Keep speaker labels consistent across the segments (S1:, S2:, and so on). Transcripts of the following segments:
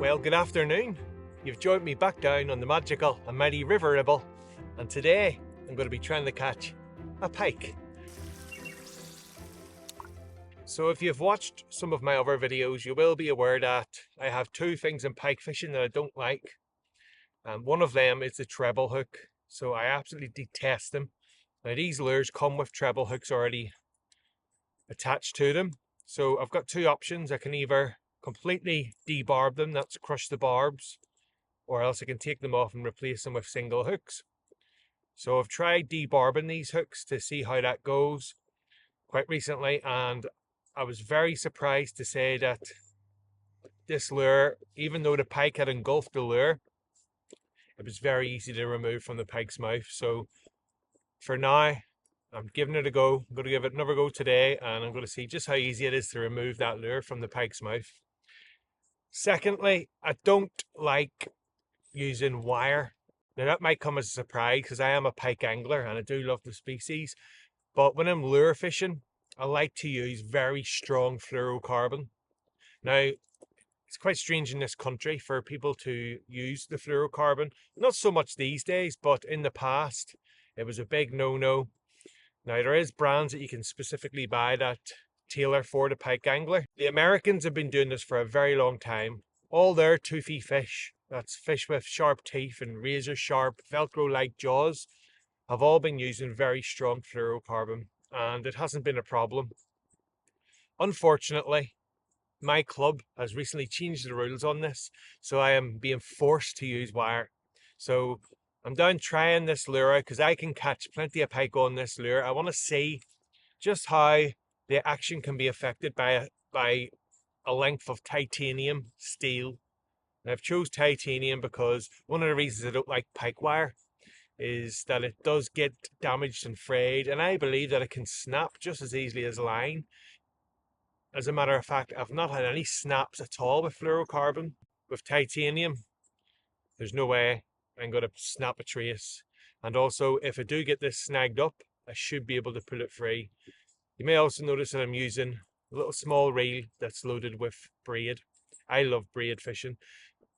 S1: Well, good afternoon. You've joined me back down on the magical and mighty River Ribble, and today I'm going to be trying to catch a pike. So if you've watched some of my other videos, you will be aware that I have two things in pike fishing that I don't like. One of them is the treble hook, so I absolutely detest them. Now these lures come with treble hooks already attached to them, so I've got two options. I can either completely debarb them, that's crush the barbs, or else I can take them off and replace them with single hooks. So I've tried debarbing these hooks to see how that goes quite recently, and I was very surprised to say that this lure, even though the pike had engulfed the lure, it was very easy to remove from the pike's mouth. So for now, I'm giving it a go. I'm going to give it another go today, and I'm going to see just how easy it is to remove that lure from the pike's mouth. Secondly, I don't like using wire. Now that might come as a surprise because I am a pike angler and I do love the species, but when I'm lure fishing, I like to use very strong fluorocarbon. Now, it's quite strange in this country for people to use the fluorocarbon. Not so much these days, but in the past, it was a big no-no. Now, there is brands that you can specifically buy that tailor for the pike angler. The Americans have been doing this for a very long time. All their toothy fish, that's fish with sharp teeth and razor sharp Velcro-like jaws, have all been using very strong fluorocarbon, and it hasn't been a problem. Unfortunately, my club has recently changed the rules on this, so I am being forced to use wire. So I'm down trying this lure out because I can catch plenty of pike on this lure. I want to see just how the action can be affected by a length of titanium steel. And I've chose titanium because one of the reasons I don't like pike wire is that it does get damaged and frayed, and I believe that it can snap just as easily as line. As a matter of fact, I've not had any snaps at all with fluorocarbon. With titanium, there's no way I'm going to snap a trace. And also, if I do get this snagged up, I should be able to pull it free. You may also notice that I'm using a little small reel that's loaded with braid. I love braid fishing.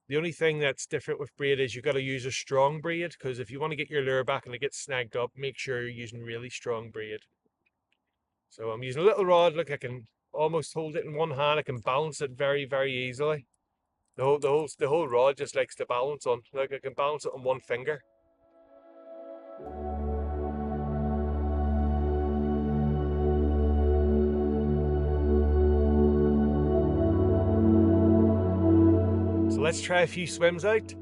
S1: The only thing that's different with braid is you've got to use a strong braid, because if you want to get your lure back and it gets snagged up, make sure you're using really strong braid. So I'm using a little rod. Look, I can almost hold it in one hand. I can balance it very, very easily. The whole rod just likes to balance on. Like, I can balance it on one finger. So let's try a few swims out.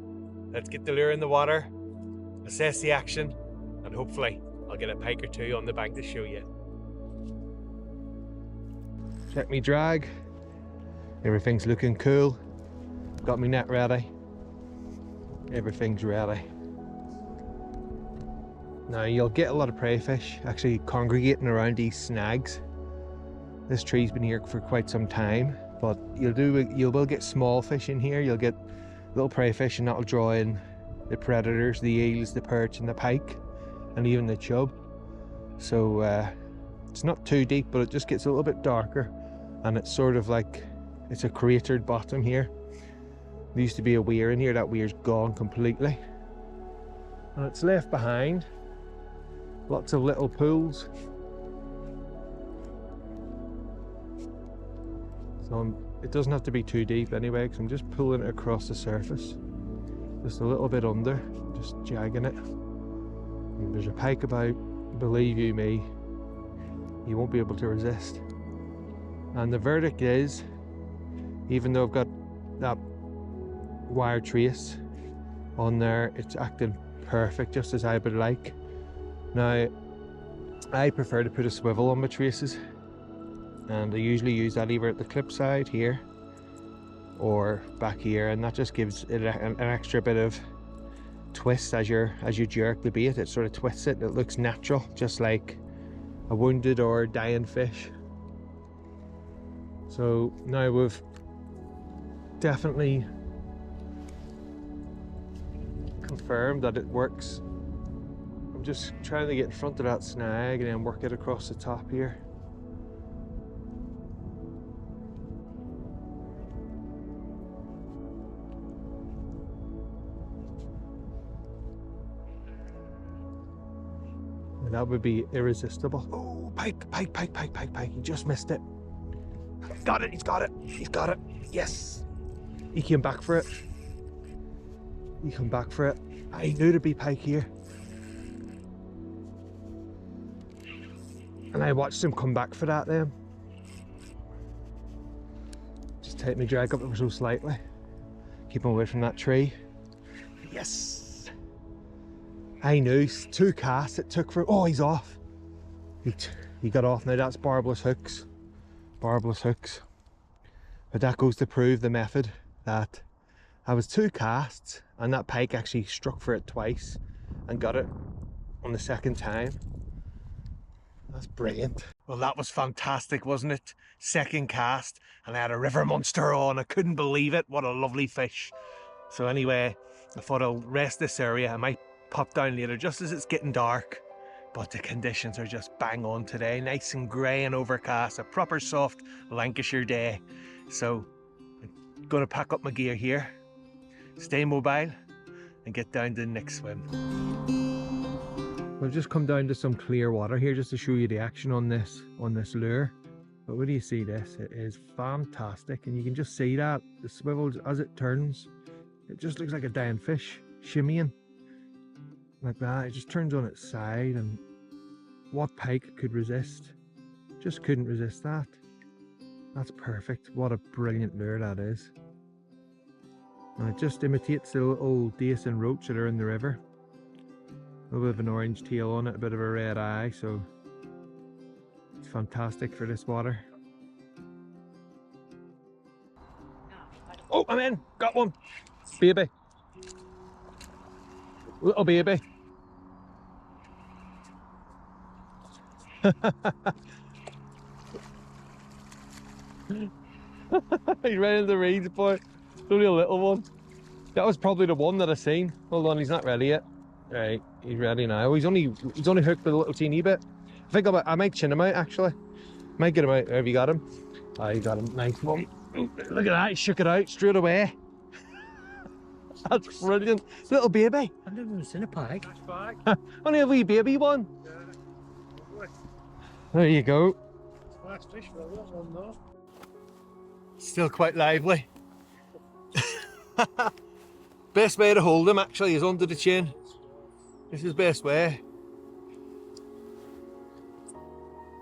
S1: Let's get the lure in the water, assess the action, and hopefully I'll get a pike or two on the bank to show you. Check me drag. Everything's looking cool. Got me net ready. Everything's ready. Now you'll get a lot of prey fish actually congregating around these snags. This tree's been here for quite some time, but you will get small fish in here. You'll get little prey fish, and that'll draw in the predators, the eels, the perch and the pike, and even the chub. So it's not too deep, but it just gets a little bit darker, and it's sort of like it's a cratered bottom here. There used to be a weir in here. That weir's gone completely, and it's left behind lots of little pools. So it doesn't have to be too deep anyway, because I'm just pulling it across the surface, just a little bit under, just jagging it. If there's a pike about, believe you me, you won't be able to resist. And the verdict is, even though I've got that wire trace on there, it's acting perfect, just as I would like. Now, I prefer to put a swivel on my traces, and I usually use that either at the clip side here or back here, and that just gives it an extra bit of twist as you jerk the bait. It sort of twists it. It looks natural, just like a wounded or dying fish. So now we've definitely confirmed that it works. I'm just trying to get in front of that snag and then work it across the top here. And that would be irresistible. Oh, pike, pike, pike, pike, pike, pike. He just missed it. Got it, he's got it, he's got it. Yes. He came back for it. He came back for it. I knew there'd be pike here. And I watched him come back for that then. Just take me drag up ever so slightly. Keep him away from that tree. Yes! I knew. 2 casts it took for... Oh, he's off. He got off now. That's barbless hooks. Barbless hooks. But that goes to prove the method that I was 2 casts and that pike actually struck for it twice and got it on the second time. That's brilliant. Well, that was fantastic, wasn't it? Second cast and I had a river monster on. I couldn't believe it. What a lovely fish. So anyway, I thought I'll rest this area. I might pop down later just as it's getting dark. But the conditions are just bang on today. Nice and grey and overcast. A proper soft Lancashire day. So I'm going to pack up my gear here, stay mobile and get down to the next swim. We've just come down to some clear water here just to show you the action on this lure. But where do you see this? It is fantastic, and you can just see that the swivels as it turns. It just looks like a dying fish shimmying like that. It just turns on its side, and what pike could resist? Just couldn't resist that. That's perfect. What a brilliant lure that is. And it just imitates the little dace and roach that are in the river. A little bit of an orange tail on it, a bit of a red eye, so it's fantastic for this water. Oh, I'm in! Got one! Baby! Little baby! He's right in the reeds, boy. Only a little one. That was probably the one that I seen. Hold on, he's not ready yet. Right, he's ready now. He's only hooked with a little teeny bit. I think I might chin him out actually. Might get him out. Have you got him? Oh, you got him. Nice one. Look at that, he shook it out straight away. That's brilliant. Little baby.
S2: I've never even seen a pike.
S1: Only a wee baby one. There you go.
S2: Nice fish for a little one though.
S1: Still quite lively. Best way to hold him actually is under the chin. This is the best way.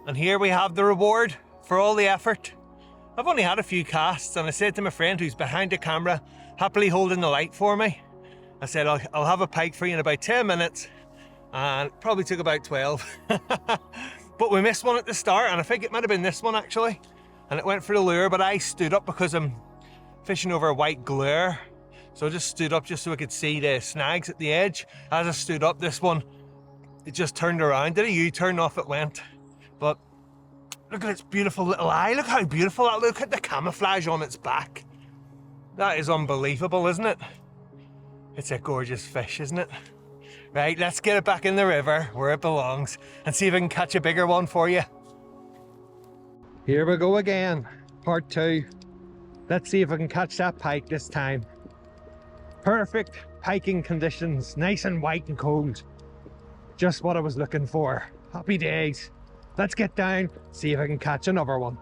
S1: And here we have the reward for all the effort. I've only had a few casts, and I said to my friend who's behind the camera, happily holding the light for me, I said I'll have a pike for you in about 10 minutes, and it probably took about 12. But we missed one at the start, and I think it might have been this one actually, and it went for the lure, but I stood up because I'm fishing over a white glare. So I just stood up just so I could see the snags at the edge. As I stood up, this one, it just turned around. Did a U-turn, off it went. But look at its beautiful little eye. Look how beautiful that. Look at the camouflage on its back. That is unbelievable, isn't it? It's a gorgeous fish, isn't it? Right, let's get it back in the river where it belongs and see if I can catch a bigger one for you. Here we go again, part 2. Let's see if I can catch that pike this time. Perfect piking conditions, nice and white and cold. Just what I was looking for. Happy days. Let's get down, see if I can catch another one.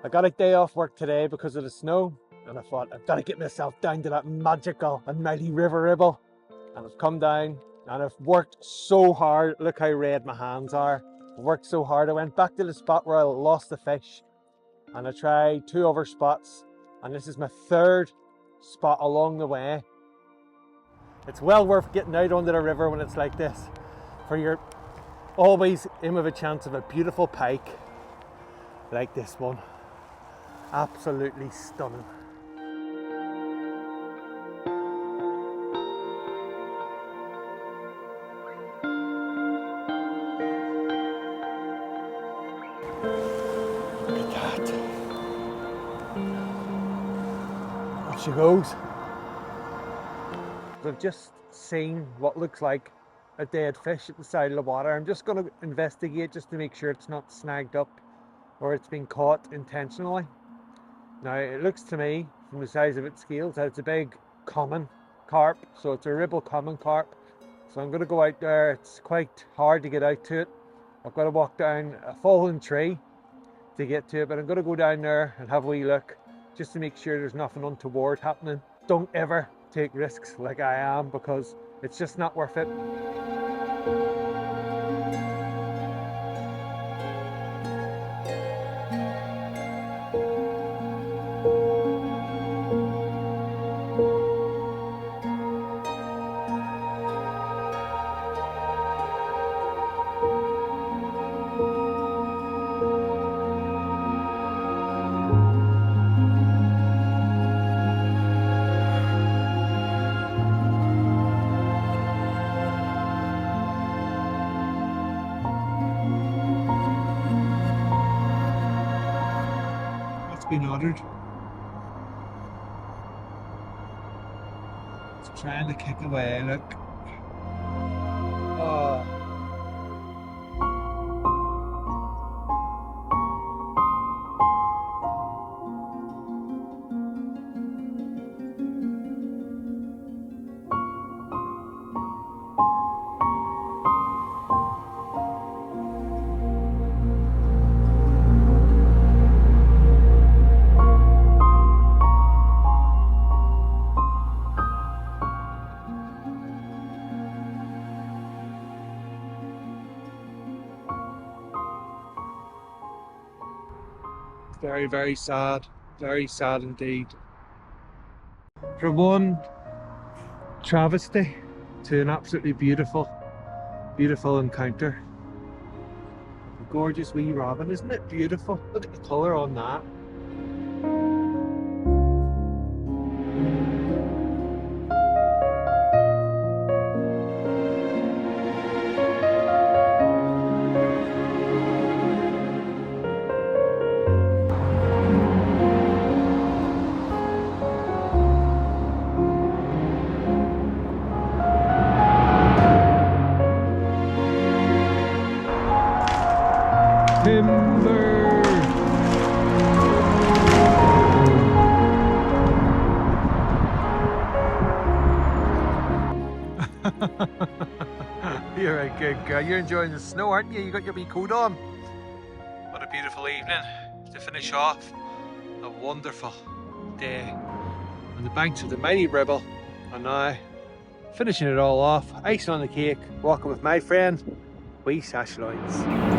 S1: I got a day off work today because of the snow, and I thought I've got to get myself down to that magical and mighty River Ribble. And I've come down and I've worked so hard. Look how red my hands are. I worked so hard. I went back to the spot where I lost the fish and I tried 2 other spots, and this is my 3rd spot along the way. It's well worth getting out onto the river when it's like this, for you're always in with a chance of a beautiful pike like this one. Absolutely stunning. Look at that. Off she goes. I've just seen what looks like a dead fish at the side of the water. I'm just going to investigate just to make sure it's not snagged up or it's been caught intentionally. Now it looks to me from the size of its scales that it's a big common carp, so it's a ribble common carp. So I'm going to go out there. It's quite hard to get out to it. I've got to walk down a fallen tree to get to it, but I'm going to go down there and have a wee look just to make sure there's nothing untoward happening. Don't ever take risks like I am, because it's just not worth it. Been ordered. It's trying to kick away, look. Oh. Very, very sad indeed. From one travesty to an absolutely beautiful encounter. A gorgeous wee robin, isn't it beautiful? Look at the colour on that. Timber! You're a good girl. You're enjoying the snow, aren't you? You got your wee coat on. What a beautiful evening to finish off a wonderful day on the banks of the mighty Ribble. And now, finishing it all off, icing on the cake, walking with my friend, wee Sash Lloyds.